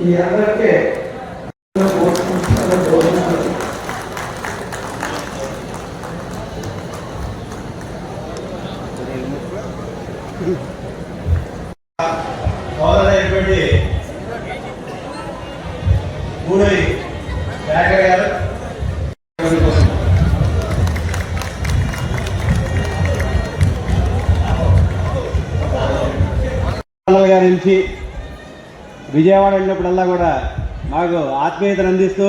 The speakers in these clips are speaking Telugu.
ఈ అందరికీ సోదరైనటువంటి గూడూరి శేఖర్ గారు గారి నుంచి విజయవాడ వెళ్ళినప్పుడల్లా కూడా మాకు ఆత్మీయతను అందిస్తూ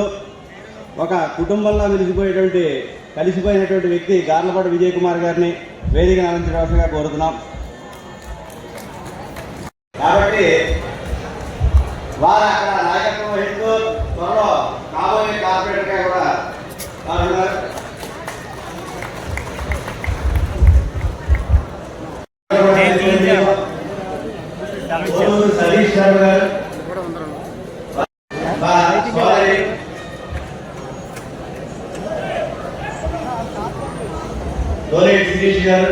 ఒక కుటుంబంలో కలిసిపోయినటువంటి వ్యక్తి గార్లపాటి విజయ్ కుమార్ గారిని వేదికను అలంకరించవలసిందిగా కోరుతున్నాం. కాబట్టి వారు అక్కడ నాయకత్వం వహిస్తూ త్వరలో కాబోయే కార్పొరేటర్గా కూడా ఉన్నారు. సతీష్ గారు దినేష్ గారు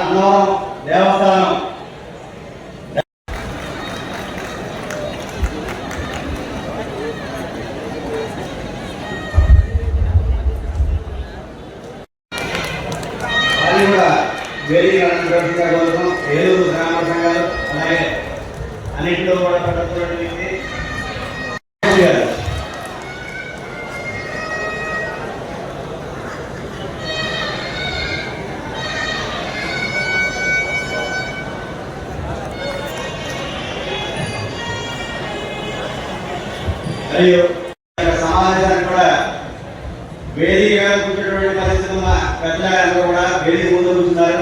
అన్నవరం దేవస్థానం వేదిక కోసం ఏలూరు గ్రామ సంఘాలు అలాగే అన్నింటిలో కూడా పడుతున్నటువంటి మరియు సమావేశానికి కూడా వేదిక కూర్చున్నటువంటి పరిస్థితులు ఉన్న పెద్దలందరూ కూడా వేదిక ముందు కూర్చున్నారు.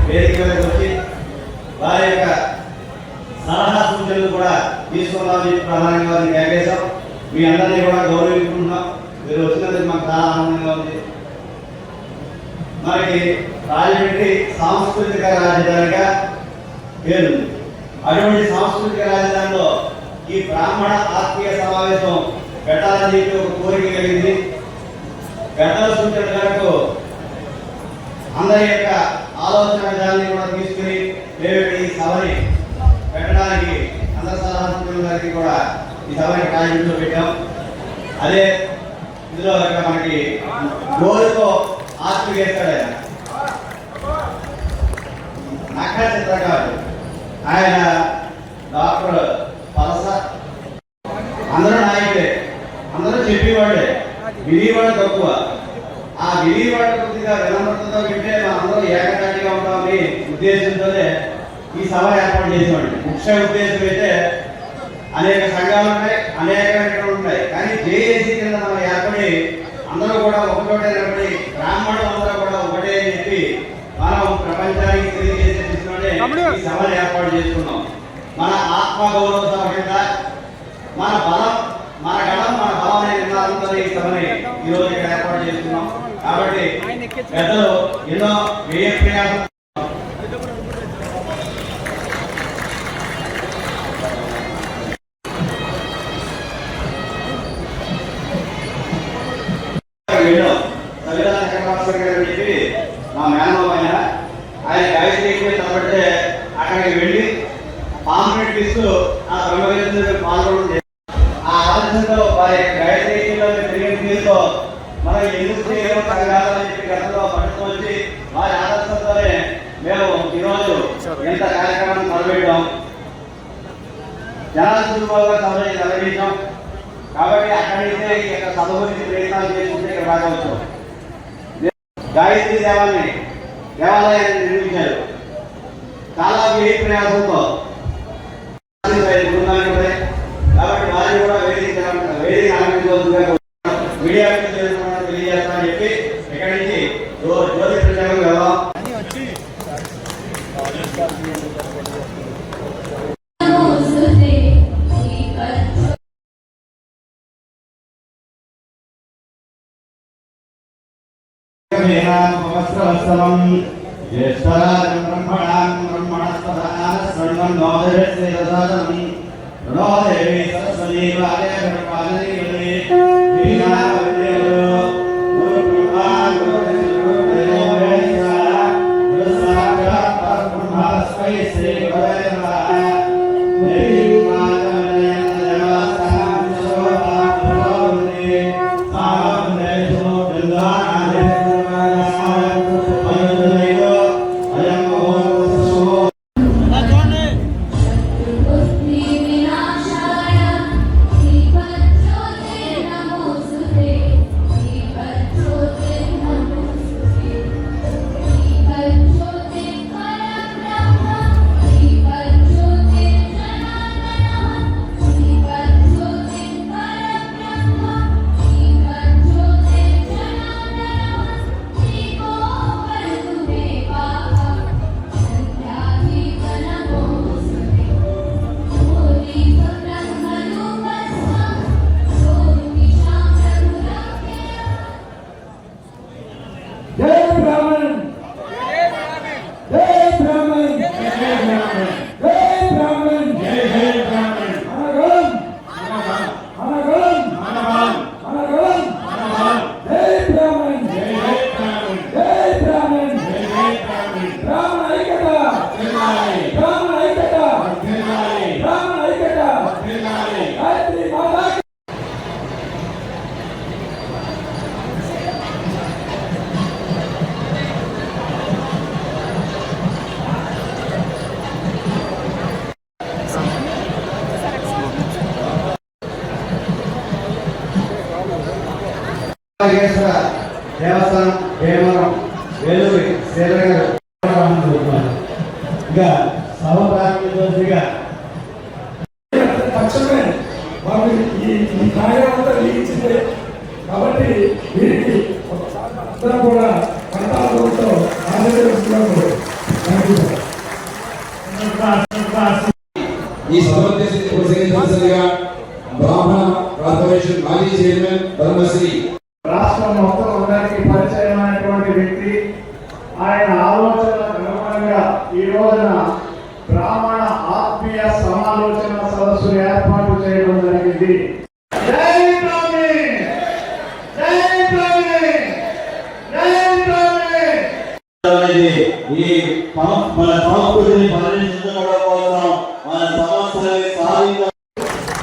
వేదిక మీద వచ్చి వారి యొక్క సలహా సూచనలు కూడా తీసుకున్నామని ప్రధానంగా వారిని కేకేశాం. మీ అందరినీ కూడా గౌరవించుకుంటున్నాం. మీరు వచ్చినందుకు మాకు చాలా ఆనందంగా ఉంది. మనకి రాజమండ్రి సాంస్కృతిక రాజధానిగా పేరుంది. అటువంటి సాంస్కృతిక రాజధానిలో ఈ బ్రాహ్మణ ఆత్మీయ సమావేశం పెట్టాలని చెప్పి ఒక కోరిక కలిగింది. పెద్దల సూచన మేరకు అందరి యొక్క ఆలోచన విధానాన్ని కూడా తీసుకుని మేము ఈ సభని పెట్టడానికి అందరి సలహా సూచనల గారికి కూడా ఈ సభని కార్యక్రమంలో పెట్టాం. అదే ఇందులో మనకి గోరుతో ఆత్మ చేస్తాడు ఆయన నక్క చిత్రకారుడు. ఆయన డాక్టర్ పలస. అందరూ నాయకుడే, అందరూ చెప్పేవాడే, వినివాడు తక్కువ. ఆ వినివాడు కొద్దిగా వినమ్రతతో వింటే మనందరూ ఏకతాటిగా ఉంటామని ఉద్దేశంతోనే ఈ సభ ఏర్పాటు చేసేవాడి. ముఖ్య ఉద్దేశం అయితే అనేక సంఘాలు ఉన్నాయి, అనేక ఉంటాయి. కానీ జేఏసీ కింద మనం ఏర్పడి అందరూ కూడా ఒకటోటే నిలబడి బ్రాహ్మణులు అందరూ కూడా ఒకటే అని చెప్పి మనం ప్రపంచానికి తెలియజేసే దిశలోనే ఈ సభను ఏర్పాటు చేసుకున్నాం. మన ఆత్మగౌరవ సభ కింద మన బలం, మన గణం, మన బలం అనే నినాదంతో ఈ సభని ఈ రోజు ఇక్కడ ఏర్పాటు చేస్తున్నాం. కాబట్టి పెద్దలు ఎన్నో వ్యయ ప్రయాసం చెప్పి మా మేనమామ ఆయన గాయత్రి తలబడితే అక్కడికి వెళ్ళి పాంప్లెట్ ఇస్తూ ఆ బ్రహ్మగీత పాల్గొనడం. ఆ ఆలోచనతో వారి గాయత్రిలో తిరిగిన తీరుతో మనం ఎందుకు చేయడం సంఘాలని చెప్పి గతంలో పడుతూ వచ్చి వారి ఆదర్శంతోనే మేము ఈరోజు ఎంత కార్యక్రమాన్ని మొదలుపెట్టాం. జనాల సభ నిర్వహించాం. కాబట్టి అక్కడి నుంచే ఈ యొక్క సభ గురించి ప్రయత్నాలు చేసుకుంటే ఇక్కడ రావచ్చు. గాయత్రి దేవాలయాన్ని నిర్మించారు. చాలా వ్యయ ప్రయాసంతో. కాబట్టి వారిని కూడా వేదిక ఆనందించవలసిందిగా మీడియా తెలియజేస్తామని చెప్పి ఇక్కడి నుంచి జ్యోతి ప్రచారం వెళ్దాం. వస్త్రవత్సవం జ్యేష్ఠరాజం బ్రహ్మణాం బ్రహ్మణస్పదాన స్వర్ణోదయస్య దశాదనం రుణోదేవి సరస్వతీ వాలయ బ్రహ్మాదీవదే వీణావదేవో గురు బ్రహ్మా గురు దేవో వేద గురు సాక్షాత్ పరబ్రహ్మ తస్మై శ్రీ గురవే నమః. దేవీ మాతమనయ నాగేశ్వర దేవస్థానం భీమవరం వేలూరి శ్రీధర్ గారు ఇంకా సభ ప్రారంభించగా తక్షణమే వాళ్ళు ఈ కార్యమంతా లిఖించింది కాబట్టి వీరికి అందరం కూడా కంటాలతో ఆశీర్వదిస్తున్నాము. ఈ సభోద్దేశాన్ని కొనసాగించాల్సిందిగా బ్రాహ్మణ కార్పొరేషన్ మాజీ చైర్మన్ ధర్మశ్రీ రాష్ట్రం మొత్తం అందరికీ పరిచయమైనటువంటి వ్యక్తి. ఆయన ఆలోచనలకు అనుగుణంగా ఈ రోజున బ్రాహ్మణ ఆత్మీయ సమాలోచన సదస్సు ఏర్పాటు చేయడం జరిగింది. జై బ్రాహ్మణి, జై బ్రాహ్మణి, జై బ్రాహ్మణి. ఈ మన సంస్కృతిని పరిరక్షించడం కోసం మన సమస్యలని సాధించ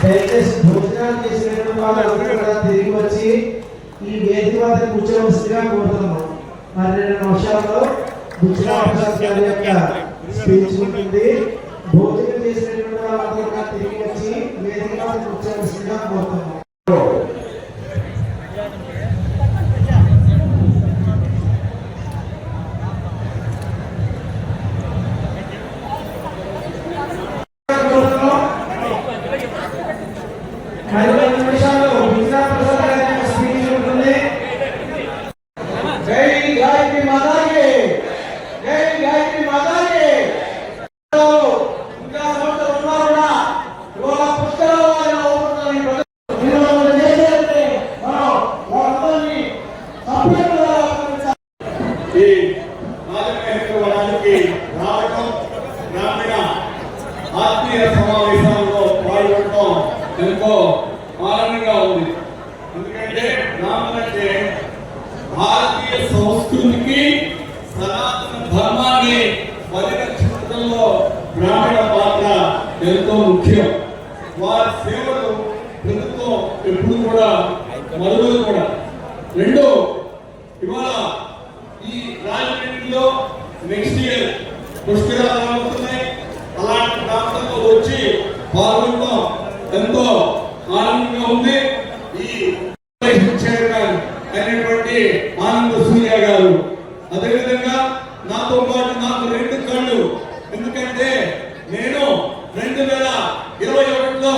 దయచేసి భోజనాలు చేసినటువంటి వాళ్ళందరూ కూడా తిరిగి వచ్చి ఈ వేదిక వద్ద కూర్చోవలసిందిగా కోరుతున్నాం. మరి 2 నిమిషాల్లో బుచ్చిరామప్రసాద్ గారి యొక్క స్పీచ్ ఉంటుంది. భోజనం చేసినటువంటి వాళ్ళందరూ కూడా తిరిగి వచ్చి వేదిక వద్ద కూర్చోవలసిందిగా కోరుతున్నాం. మరి 2 నిమిషాల్లో బుచ్చిరామప్రసాద్ గారి యొక్క స్పీచ్ ఉంటుంది. జై గాయత్రి మాతాకి, జై గాయత్రి మాతాకి. ఇంకా సంవత్సరం ఉన్నా కూడా ఇవాళ పుస్తకాలు ఆయన అవుతుందని ప్రజలు చేసేస్తే మనం వాళ్ళందరినీ సభ్యులుగా ఈ రాజకీయానికి రావటం, గ్రామీణ ఆత్మీయ సమావేశాల్లో పాల్గొనడం ఎంతో ఆనందంగా ఉంది. ఎందుకంటే గ్రామాలంటే భారతీయ సంస్కృతికి సనాతన ధర్మాన్ని పరిరక్షించడంలో గ్రామీణ పాత్ర ఎంతో ముఖ్యం. వారి సేవలు ప్రభుత్వం ఎప్పుడు కూడా మరువదు కూడా. రెండో, ఇవాళ ఈ రాజమండ్రిలో నెక్స్ట్ ఇయర్ పుష్కరాలు రాబోతున్నాయి. అలాంటి ప్రాంతంలో వచ్చి పాల్గొనడం ఎంతో ఆనందంగా ఉంది. ఈ చైర్మన్ అయినటువంటి ఆనంద సూర్య గారు, అదేవిధంగా నాతో పాటు నాకు 2 కళ్ళు. ఎందుకంటే నేను 2021లో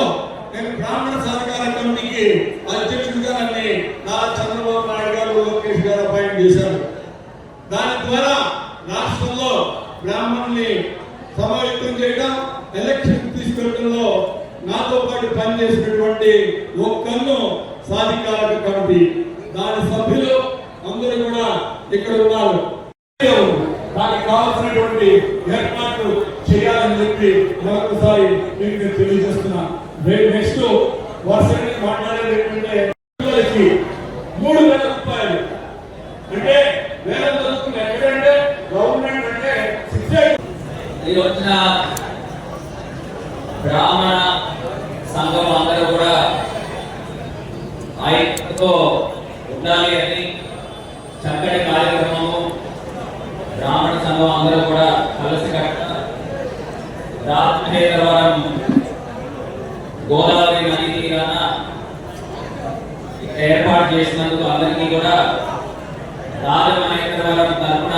నేను బ్రాహ్మణ సహకార కమిటీకి అధ్యక్షుడిగా నన్ను నారా చంద్రబాబు నాయుడు గారు, లోకేష్ గారు అపాయింట్ చేశారు. దాని ద్వారా రాష్ట్రంలో బ్రాహ్మణుల్ని సమాయత్తం చేయడం, ఎలక్షన్ తీసుకెళ్లడంలో నాతో పాటు పనిచేసినటువంటి ఒక్కను సాధికారక కమిటీ, దాని సభ్యులు అందరూ కూడా ఇక్కడ ఉన్నారు. దానికి కావాల్సినటువంటి ఏర్పాట్లు చేయాలని చెప్పి మరొకసారి మీకు నేను తెలియజేస్తున్నాను. నెక్స్ట్ వర్షాన్ని మాట్లాడేది ఏంటంటే 3,000 రూపాయలు అంటే వేల చదువుతుంది. ఎక్కడంటే గవర్నమెంట్ అంటే 6 ఈ రోజున బ్రాహ్మణ సంఘం అందరూ కూడా ఐక్యతతో ఉండాలి అని చక్కటి కార్యక్రమము. బ్రాహ్మణ సంఘం అందరూ కూడా కలిసికట్టుగా రాజమహేంద్రవరం గోదావరి నది తీరాన ఏర్పాటు చేసినందుకు అందరికీ కూడా రాజమహేంద్రవరం తరఫున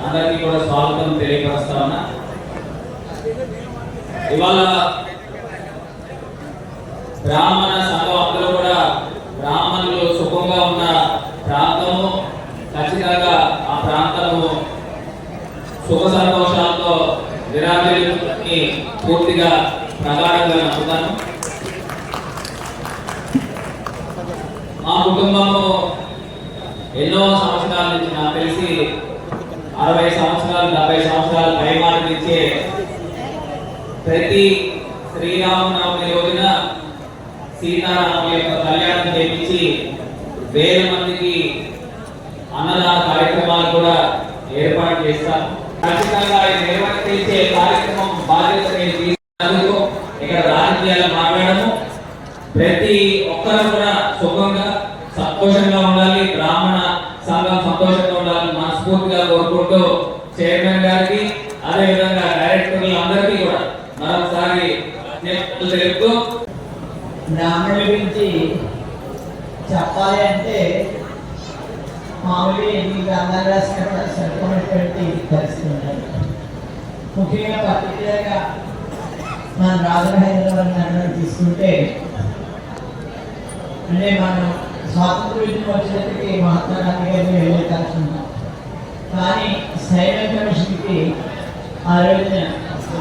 అందరికీ కూడా స్వాగతం తెలియపరుస్తా ఉన్నా. ఇవాళ బ్రాహ్మణ సంఘం అందరూ కూడా బ్రాహ్మణులు సుఖంగా ఉన్న ప్రాంతము, ఖచ్చితంగా ఆ ప్రాంతము సుఖ సంతోషాలతో విరాజిల్లుతుందని పూర్తిగా ప్రగాఢంగా నమ్ముతాను. మా కుటుంబము ఎన్నో సంవత్సరాల నుంచి, నాకు తెలిసి 60 సంవత్సరాలు 70 సంవత్సరాల పైమాల నుంచే ప్రతి శ్రీరామనవమి రోజున సీతారాముల యొక్క కళ్యాణం చేయించి 1000 మందికి అన్నదాన కార్యక్రమాలు కూడా ఏర్పాటు చేస్తాను. ఖచ్చితంగా నిర్వర్తించే కార్యక్రమం బాధ్యత నేను తీసుకున్నందుకు ఇక్కడ రాజకీయాలు మాట్లాడము. ప్రతి ఒక్కరు కూడా సుఖంగా సంతోషంగా ఉండాలి, బ్రాహ్మణ సంఘం సంతోషంగా ఉండాలని మనస్ఫూర్తిగా కోరుకుంటూ చైర్మన్ గారికి, అదేవిధంగా డైరెక్టర్లు అందరికీ కూడా మరొకసారి తెలుపుతూ, బ్రాహ్మణుల గురించి చెప్పాలి అంటే మామూలుగా ఎన్ని గ్రంథాలు రాసినా కూడా సరిపోయినటువంటి పరిస్థితి ఉండాలి. ముఖ్యంగా పర్టికులర్గా మన రాజమహేంద్రవరం నగరం తీసుకుంటే అంటే మనం స్వాతంత్ర యుద్ధం వచ్చేటప్పటికి మహాత్మా గాంధీ గారిని వెళ్ళేటాల్సిందాం. కానీ సైమన్ కమిషన్కి ఆ రోజున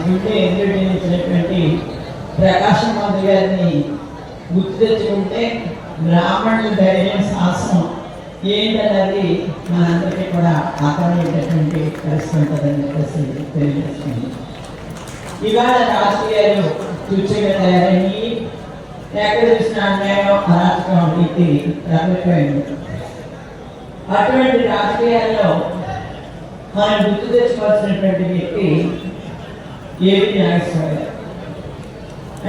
గుండె ఎదురుడిచ్చినటువంటి ప్రకాశం మంత్రి గారిని గుర్తు తెచ్చుకుంటే బ్రాహ్మణుల ధైర్యం సాహసం ఏంటన్నది మనందరికీ కూడా అర్థమయ్యేటటువంటి పరిస్థితి ఉంటుందని చెప్పేసి తెలియజేస్తుంది. ఇవాళ రాజకీయాలు తుచ్చగా తయారయ్యి ఎక్కడ చూసిన అన్యాయం అరాచకం నీతి ప్రబలిపోయింది. అటువంటి రాజకీయాల్లో మనం గుర్తు తెచ్చుకోవాల్సినటువంటి వ్యక్తి ఏవి నాగేశ్వరరావు గారు.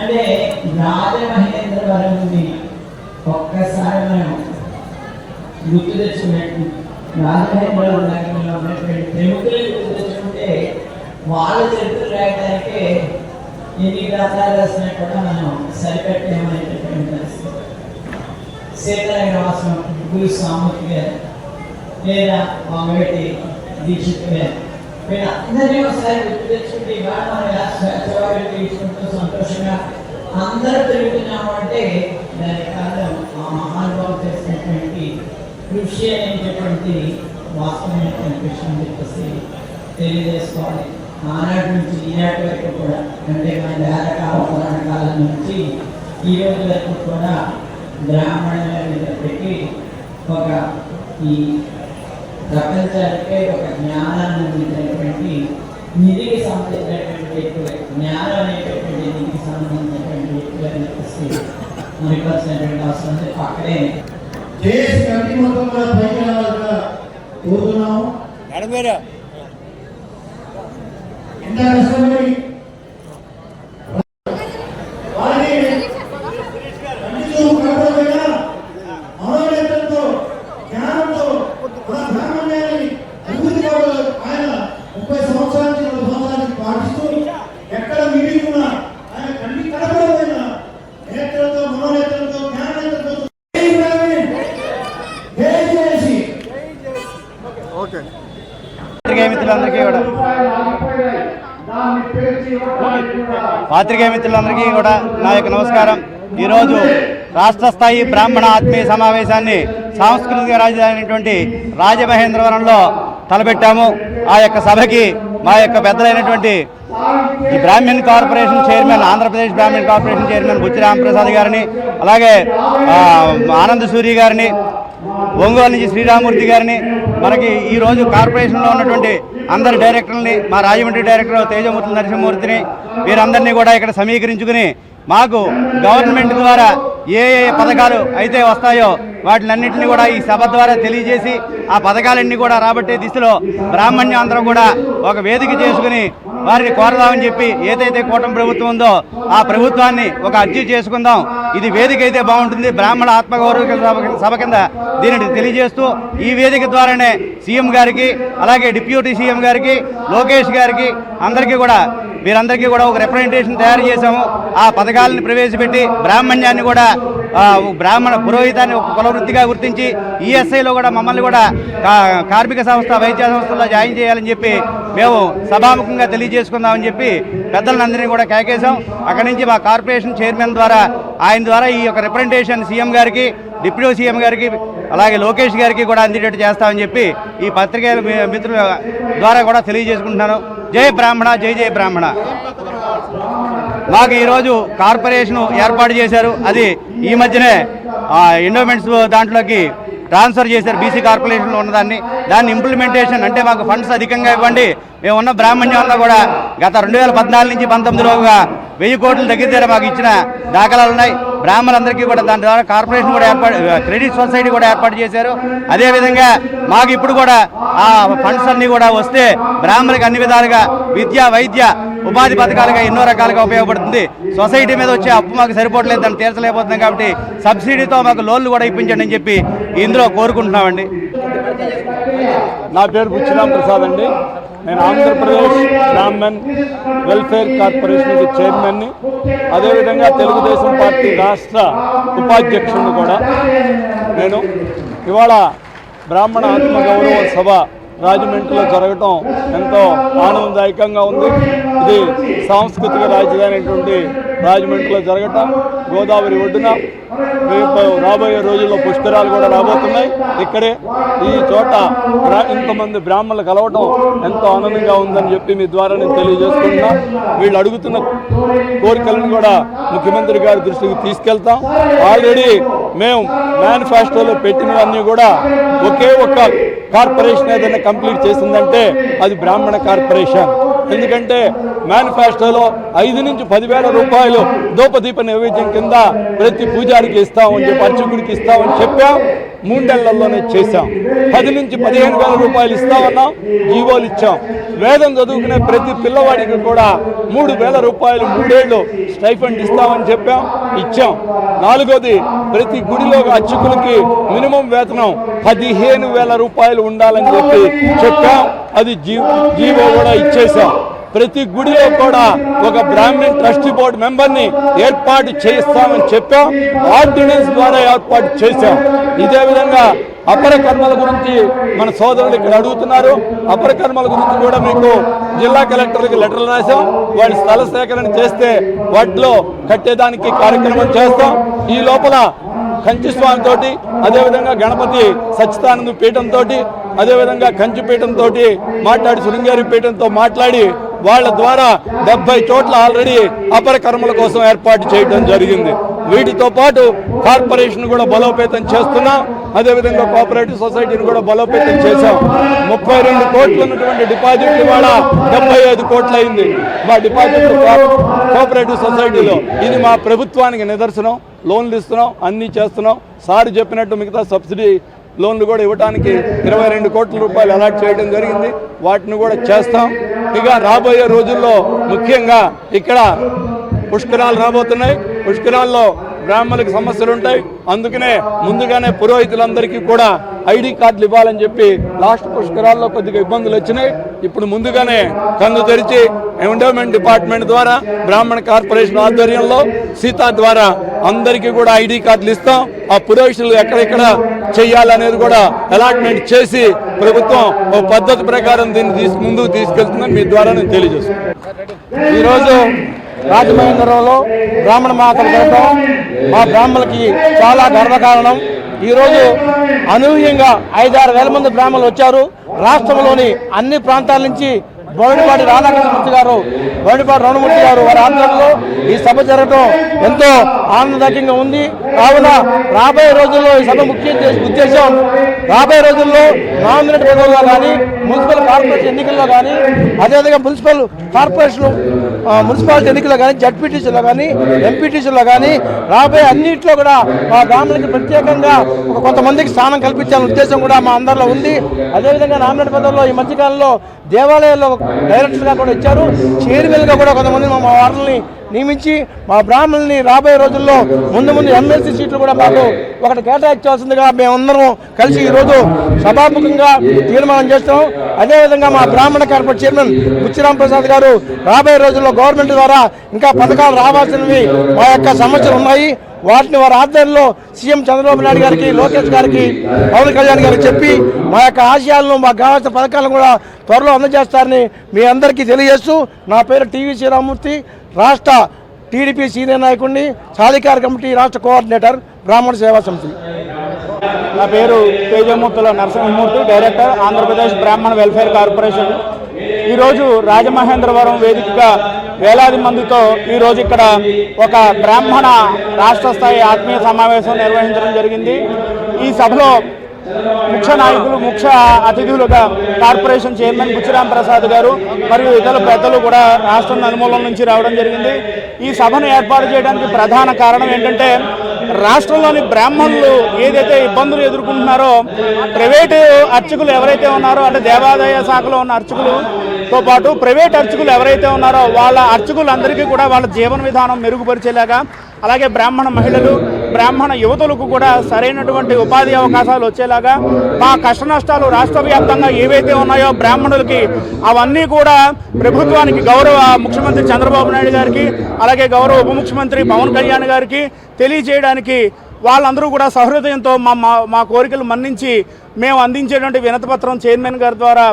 అంటే రాజమహేంద్రవరం ఒక్కసారి మనం గుర్తు తెచ్చుకున్నట్టు రాజమహేంద్రవరం నగరంలో ఉన్నటువంటి ప్రముఖులను గుర్తు తెచ్చుకుంటే వాళ్ళ చరిత్ర రాయడానికే ఎన్ని గ్రంథాలు రాసినా కూడా మనం సరిపెట్టేమనేటటువంటి పరిస్థితి. సీతారామవాసం గురు సామూర్తి గారు లేదా మామవేటి దీక్షిత్ గారు వీళ్ళందరినీ ఒకసారి గుర్తు తెచ్చుకుంటే ఇవాళ మనం స్వేచ్ఛవాయులు తీసుకుంటూ సంతోషంగా అందరూ తిరుగుతున్నాము అంటే దాని కారణం ఆ మహానుభావులు చేసినటువంటి కృషి అనేటటువంటి వాస్తవమైనటువంటి విషయం చెప్పేసి తెలియజేసుకోవాలి. ఆనాటి నుంచి ఈనాటి వరకు కూడా అంటే మన వేదకాల పురాణ కాలం నుంచి ఈ రోజు వరకు కూడా బ్రాహ్మణుల మీద పెట్టి ఒక ఈ ప్రపంచానికే ఒక జ్ఞానాన్ని అందించినటువంటి నిధికి సంబంధించినటువంటి వ్యక్తులు, జ్ఞానం అనేటటువంటి నిధికి సంబంధించినటువంటి వ్యక్తులు అని చెప్పేసి మరిపరిచినటువంటి అవసరం ఉంది. పక్కనే చేసి కట్టి మొత్తం కూడా పైకి రావాలిగా కోరుతున్నాము. ఎంత కష్టపడి మనోనేతలతో జ్ఞానంతో బ్రాహ్మణ్యాన్ని అభివృద్ధి ఆయన 30 సంవత్సరాల నుంచి పాటిస్తూ ఎక్కడ మిగిలిన ఆయన కన్ని కడపడమైన నేతలతో మనోనేతలతో జ్ఞానేతలతో పాత్రికేయ మిత్రులందరికీ కూడా నా యొక్క నమస్కారం. ఈరోజు రాష్ట్ర స్థాయి బ్రాహ్మణ ఆత్మీయ సమావేశాన్ని సాంస్కృతిక రాజధాని అయినటువంటి రాజమహేంద్రవరంలో తలపెట్టాము. ఆ యొక్క సభకి మా యొక్క పెద్దలైనటువంటి ఈ Brahman corporation chairman, Andhra Pradesh Brahman corporation chairman బుచ్చి రామప్రసాద్ గారిని, అలాగే ఆనంద్ సూరి గారిని, ఒంగోలు నుంచి శ్రీరామూర్తి గారిని, మనకి ఈరోజు కార్పొరేషన్లో ఉన్నటువంటి అందరి డైరెక్టర్లని, మా రాజమండ్రి డైరెక్టర్ తేజమూర్తి నరసింహమూర్తిని, వీరందరినీ కూడా ఇక్కడ సమీకరించుకుని మాకు గవర్నమెంట్ ద్వారా ఏ ఏ పథకాలు అయితే వస్తాయో వాటిలన్నింటినీ కూడా ఈ సభ ద్వారా తెలియజేసి ఆ పథకాలన్నీ కూడా రాబట్టే దిశలో బ్రాహ్మణ్యం అందరం కూడా ఒక వేదిక చేసుకుని వారిని కోరదామని చెప్పి ఏదైతే కూటమి ప్రభుత్వం ఉందో ఆ ప్రభుత్వాన్ని ఒక అర్జీ చేసుకుందాం, ఇది వేదిక అయితే బాగుంటుంది, బ్రాహ్మణ ఆత్మగౌరవ సభ కింద దీనిని తెలియజేస్తూ ఈ వేదిక ద్వారానే సీఎం గారికి, అలాగే డిప్యూటీ సీఎం గారికి, లోకేష్ గారికి, అందరికీ కూడా వీరందరికీ కూడా ఒక రిప్రజెంటేషన్ తయారు చేశాము. ఆ పథకాలను ప్రవేశపెట్టి బ్రాహ్మణ్యాన్ని కూడా బ్రాహ్మణ పురోహితాన్ని ఒక కులవృత్తిగా గుర్తించి ఈఎస్ఐలో కూడా మమ్మల్ని కూడా కార్మిక సంస్థ, వైద్య సంస్థల్లో జాయిన్ చేయాలని చెప్పి మేము సభాముఖంగా తెలియజేసుకుందామని చెప్పి పెద్దలందరినీ కూడా కేకేశాం. అక్కడి నుంచి మా కార్పొరేషన్ చైర్మన్ ద్వారా ఆయన ద్వారా ఈ యొక్క రిప్రజెంటేషన్ సీఎం గారికి, డిప్యూటీ సీఎం గారికి, అలాగే లోకేష్ గారికి కూడా అందేటట్టు చేస్తామని చెప్పి ఈ పత్రికేయ మిత్రుల ద్వారా కూడా తెలియజేసుకుంటున్నాను. జై బ్రాహ్మణ, జై జై బ్రాహ్మణ. మాకు ఈరోజు కార్పొరేషన్ ఏర్పాటు చేశారు. అది ఈ మధ్యనే ఎండోమెంట్స్ దాంట్లోకి ట్రాన్స్ఫర్ చేశారు. బీసీ కార్పొరేషన్లో ఉన్నదాన్ని, దాన్ని ఇంప్లిమెంటేషన్ అంటే మాకు ఫండ్స్ అధికంగా ఇవ్వండి, మేము ఉన్న బ్రాహ్మణ్యం అంతా కూడా గత 2014 నుంచి 19లోగా 1000 కోట్ల దగ్గర మాకు ఇచ్చిన దాఖలాలు ఉన్నాయి. బ్రాహ్మణులందరికీ కూడా దాని ద్వారా కార్పొరేషన్ కూడా క్రెడిట్ సొసైటీ కూడా ఏర్పాటు చేశారు. అదేవిధంగా మాకు ఇప్పుడు కూడా ఆ ఫండ్స్ అన్నీ కూడా వస్తే బ్రాహ్మణులకు అన్ని విధాలుగా విద్య, వైద్య, ఉపాధి పథకాలుగా ఎన్నో రకాలుగా ఉపయోగపడుతుంది. సొసైటీ మీద వచ్చే అప్పు మాకు సరిపోవట్లేదు, దాన్ని తీర్చలేకపోతున్నాం. కాబట్టి సబ్సిడీతో మాకు లోన్లు కూడా ఇప్పించండి అని చెప్పి ఇందులో కోరుకుంటున్నామండి. నా పేరు బుచ్చిరామ్ ప్రసాద్ అండి. నేను ఆంధ్రప్రదేశ్ బ్రాహ్మణ్ వెల్ఫేర్ కార్పొరేషన్కి చైర్మన్ని, అదేవిధంగా తెలుగుదేశం పార్టీ రాష్ట్ర ఉపాధ్యక్షుడిని కూడా. నేను ఇవాళ బ్రాహ్మణ ఆత్మగౌరవ సభ రాజమండ్రిలో జరగటం ఎంతో ఆనందదాయకంగా ఉంది. ఇది సాంస్కృతిక రాజధాని అయినటువంటి రాజమండ్రిలో జరగటం, గోదావరి ఒడ్డున రేపు రాబోయే రోజుల్లో పుష్కరాలు కూడా రాబోతున్నాయి. ఇక్కడే ఈ చోట ఇంతమంది బ్రాహ్మణులు కలవటం ఎంతో ఆనందంగా ఉందని చెప్పి మీ ద్వారా నేను తెలియజేసుకుంటున్నా. వీళ్ళు అడుగుతున్న కోరికలను కూడా ముఖ్యమంత్రి గారి దృష్టికి తీసుకెళ్తాం. ఆల్రెడీ మేము మేనిఫెస్టోలో పెట్టినవన్నీ కూడా ఒకే ఒక్క కార్పొరేషన్ ఏదైనా కంప్లీట్ చేసిందంటే అది బ్రాహ్మణ కార్పొరేషన్. ఎందుకంటే మేనిఫెస్టోలో 5 నుంచి 10,000 రూపాయలు ధూపదీప నైవేద్యం కింద ప్రతి పూజారికి ఇస్తామని చెప్పి, అర్చకుడికి ఇస్తామని చెప్పాం. 3 నెలల్లోనే చేశాం. 10 నుంచి 15,000 రూపాయలు ఇస్తామన్నాం, జీవోలు ఇచ్చాం. వేదం చదువుకునే ప్రతి పిల్లవాడికి కూడా 3,000 రూపాయలు 3 ఏళ్ళు స్టైఫండ్ ఇస్తామని చెప్పాం, ఇచ్చాం. 4వది ప్రతి గుడిలో అర్చకులకి మినిమం వేతనం 15,000 రూపాయలు ఉండాలని చెప్పి చెప్పాం. అది జీవో కూడా ఇచ్చేసాం. ప్రతి గుడిలో కూడా ఒక బ్రాహ్మణ్ ట్రస్టీ బోర్డు మెంబర్ని ఏర్పాటు చేయిస్తామని చెప్పాం. ఆర్డినెన్స్ ద్వారా ఏర్పాటు చేశాం. ఇదే విధంగా అపర కర్మల గురించి మన సోదరులు ఇక్కడ అడుగుతున్నారు. అపర కర్మల గురించి కూడా మీకు జిల్లా కలెక్టర్కి లెటర్లు రాసాం. వాళ్ళు స్థల సేకరణ చేస్తే వాటిలో కట్టేదానికి కార్యక్రమం చేస్తాం. ఈ లోపల కంచిస్వామి తోటి, అదేవిధంగా గణపతి సచ్చిదానంద పీఠంతో, అదేవిధంగా కంచి పీఠంతో మాట్లాడి, శృంగేరి పీఠంతో మాట్లాడి వాళ్ళ ద్వారా 70 చోట్ల ఆల్రెడీ అపర కర్మల కోసం ఏర్పాటు చేయడం జరిగింది. వీటితో పాటు కార్పొరేషన్ కూడా బలోపేతం చేస్తున్నాం. అదేవిధంగా కోఆపరేటివ్ సొసైటీని కూడా బలోపేతం చేశాం. 32 కోట్లు ఉన్నటువంటి డిపాజిట్ ఇవాళ 75 కోట్లు అయింది మా డిపాజిట్ కోఆపరేటివ్ సొసైటీలో. ఇది మా ప్రభుత్వానికి నిదర్శనం. లోన్లు ఇస్తున్నాం, అన్నీ చేస్తున్నాం. సార్ చెప్పినట్టు మిగతా సబ్సిడీ లోన్లు కూడా ఇవ్వడానికి 22 కోట్ల రూపాయలు అలాట్ చేయడం జరిగింది. వాటిని కూడా చేస్తాం. ఇక రాబోయే రోజుల్లో ముఖ్యంగా ఇక్కడ పుష్కరాలు రాబోతున్నాయి. పుష్కరాల్లో బ్రాహ్మణులకు సమస్యలు ఉంటాయి. అందుకనే ముందుగానే పురోహితులందరికీ కూడా ఐడి కార్డులు ఇవ్వాలని చెప్పి లాస్ట్ పుష్కరాల్లో కొద్దిగా ఇబ్బందులు వచ్చినాయి. ఇప్పుడు ముందుగానే కన్ను తెరిచి ఎండోమెంట్ డిపార్ట్మెంట్ ద్వారా, బ్రాహ్మణ కార్పొరేషన్ ఆధ్వర్యంలో సీతా ద్వారా అందరికీ కూడా ఐడి కార్డులు ఇస్తాం. ఆ పురోహితులు ఎక్కడెక్కడ చేయాలనేది కూడా అలాట్మెంట్ చేసి ప్రభుత్వం ఓ పద్ధతి ప్రకారం దీన్ని ముందుకు తీసుకెళ్తుందని మీ ద్వారా నేను తెలియజేస్తున్నాను. ఈరోజు రాజమహేంద్రంలో బ్రాహ్మణ మాతలు జరగడం మా బ్రాహ్మణులకి చాలా గర్వకారణం. ఈరోజు అనూహ్యంగా 5-6 వేల మంది బ్రాహ్మణులు వచ్చారు. రాష్ట్రంలోని అన్ని ప్రాంతాల నుంచి బోడిపాటి రాధాకృష్ణమూర్తి గారు, బోడిపాటి రమణమూర్తి గారు వారి ఆధ్వర్యంలో ఈ సభ జరగడం ఎంతో ఆనందదాయకంగా ఉంది. కావున రాబోయే రోజుల్లో ఈ సభ ముఖ్య ఉద్దేశం రాబోయే రోజుల్లో నామినేట్ పదవుల్లో కానీ, మున్సిపల్ కార్పొరేషన్ ఎన్నికల్లో కానీ, అదేవిధంగా మున్సిపాలిటీ ఎన్నికల్లో కానీ, జడ్పీటీసీలో కానీ, ఎంపీటీసీలో కానీ రాబోయే అన్నింటిలో కూడా మా బ్రాహ్మణులకి ప్రత్యేకంగా కొంతమందికి స్థానం కల్పించాలనే ఉద్దేశం కూడా మా అందరిలో ఉంది. అదేవిధంగా నామినేట్ పదవుల్లో ఈ మధ్యకాలంలో దేవాలయాల్లో డైరెక్టర్గా కూడా ఇచ్చారు. చైర్మన్గా కూడా కొంతమంది మా వార్డుల్ని నియమించి మా బ్రాహ్మణుల్ని రాబోయే రోజుల్లో ముందు ఎమ్మెల్సీ సీట్లు కూడా మాకు ఒకటి కేటాయించాల్సిందిగా మేమందరం కలిసి ఈరోజు సభాముఖంగా తీర్మానం చేస్తాం. అదేవిధంగా మా బ్రాహ్మణ కార్పొరేషన్ చైర్మన్ బుచ్చిరామ్ ప్రసాద్ గారు రాబోయే రోజుల్లో గవర్నమెంట్ ద్వారా ఇంకా పథకాలు రావాల్సినవి మా యొక్క సమస్యలు ఉన్నాయి. వాటిని వారి ఆధ్వర్యంలో సీఎం చంద్రబాబు నాయుడు గారికి, లోకేష్ గారికి, పవన్ కళ్యాణ్ గారికి చెప్పి మా యొక్క ఆశయాలను, మాకు కావాల్సిన పథకాలను కూడా త్వరలో అందజేస్తారని మీ అందరికీ తెలియజేస్తూ, నా పేరు టీవీ శ్రీరామూర్తి, రాష్ట్ర టీడీపీ సీనియర్ నాయకుడిని, సాధికార కమిటీ రాష్ట్ర కోఆర్డినేటర్, బ్రాహ్మణ సేవా సమితి. నా పేరు తేజమూర్తుల నరసింహమూర్తి, డైరెక్టర్, ఆంధ్రప్రదేశ్ బ్రాహ్మణ వెల్ఫేర్ కార్పొరేషన్. ఈరోజు రాజమహేంద్రవరం వేదికగా వేలాది మందితో ఈరోజు ఇక్కడ ఒక బ్రాహ్మణ రాష్ట్ర స్థాయి ఆత్మీయ సమావేశం నిర్వహించడం జరిగింది. ఈ సభలో ముఖ్య నాయకులు, ముఖ్య అతిథులుగా కార్పొరేషన్ చైర్మన్ బుచ్చిరామ్ ప్రసాద్ గారు మరియు ఇతర పెద్దలు కూడా రాష్ట్రం నలుమూలల నుంచి రావడం జరిగింది. ఈ సభను ఏర్పాటు చేయడానికి ప్రధాన కారణం ఏంటంటే, రాష్ట్రంలోని బ్రాహ్మణులు ఏదైతే ఇబ్బందులు ఎదుర్కొంటున్నారో, ప్రైవేటు అర్చకులు ఎవరైతే ఉన్నారో, అంటే దేవాదాయ శాఖలో ఉన్న అర్చకులతో పాటు ప్రైవేట్ అర్చకులు ఎవరైతే ఉన్నారో వాళ్ళ అర్చకులందరికీ కూడా వాళ్ళ జీవన విధానం మెరుగుపరిచేలాగా, అలాగే బ్రాహ్మణ మహిళలు, బ్రాహ్మణ యువతులకు కూడా సరైనటువంటి ఉపాధి అవకాశాలు వచ్చేలాగా, మా కష్ట నష్టాలు రాష్ట్ర వ్యాప్తంగా ఏవైతే ఉన్నాయో బ్రాహ్మణులకి అవన్నీ కూడా ప్రభుత్వానికి, గౌరవ ముఖ్యమంత్రి చంద్రబాబు నాయుడు గారికి, అలాగే గౌరవ ఉప ముఖ్యమంత్రి పవన్ కళ్యాణ్ గారికి తెలియజేయడానికి వాళ్ళందరూ కూడా సహృదయంతో మా కోరికలు మన్నించి మేము అందించేటువంటి వినతిపత్రం చైర్మన్ గారి ద్వారా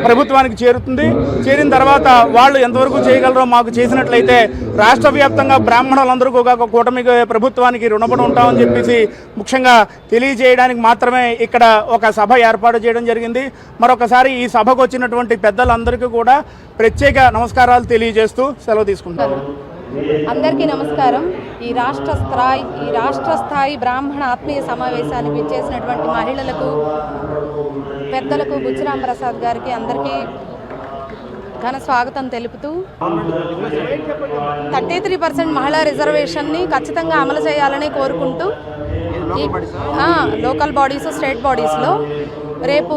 ప్రభుత్వానికి చేరుతుంది. చేరిన తర్వాత వాళ్ళు ఎంతవరకు చేయగలరో మాకు చేసినట్లయితే రాష్ట్ర వ్యాప్తంగా బ్రాహ్మణులందరూ కూడా కూటమి ప్రభుత్వానికి రుణపడి ఉంటామని చెప్పేసి ముఖ్యంగా తెలియజేయడానికి మాత్రమే ఇక్కడ ఒక సభ ఏర్పాటు చేయడం జరిగింది. మరొకసారి ఈ సభకు వచ్చినటువంటి పెద్దలందరికీ కూడా ప్రత్యేక నమస్కారాలు తెలియజేస్తూ సెలవు తీసుకుంటాను. అందరికీ నమస్కారం. ఈ రాష్ట్ర స్థాయి బ్రాహ్మణ ఆత్మీయ సమావేశానికి విచ్చేసినటువంటి మహిళలకు, పెద్దలకు, బుచ్చిరాం ప్రసాద్ గారికి అందరికీ ఘన స్వాగతం తెలుపుతూ 33% మహిళా రిజర్వేషన్ని ఖచ్చితంగా అమలు చేయాలని కోరుకుంటూ లోకల్ బాడీస్, స్టేట్ బాడీస్లో రేపు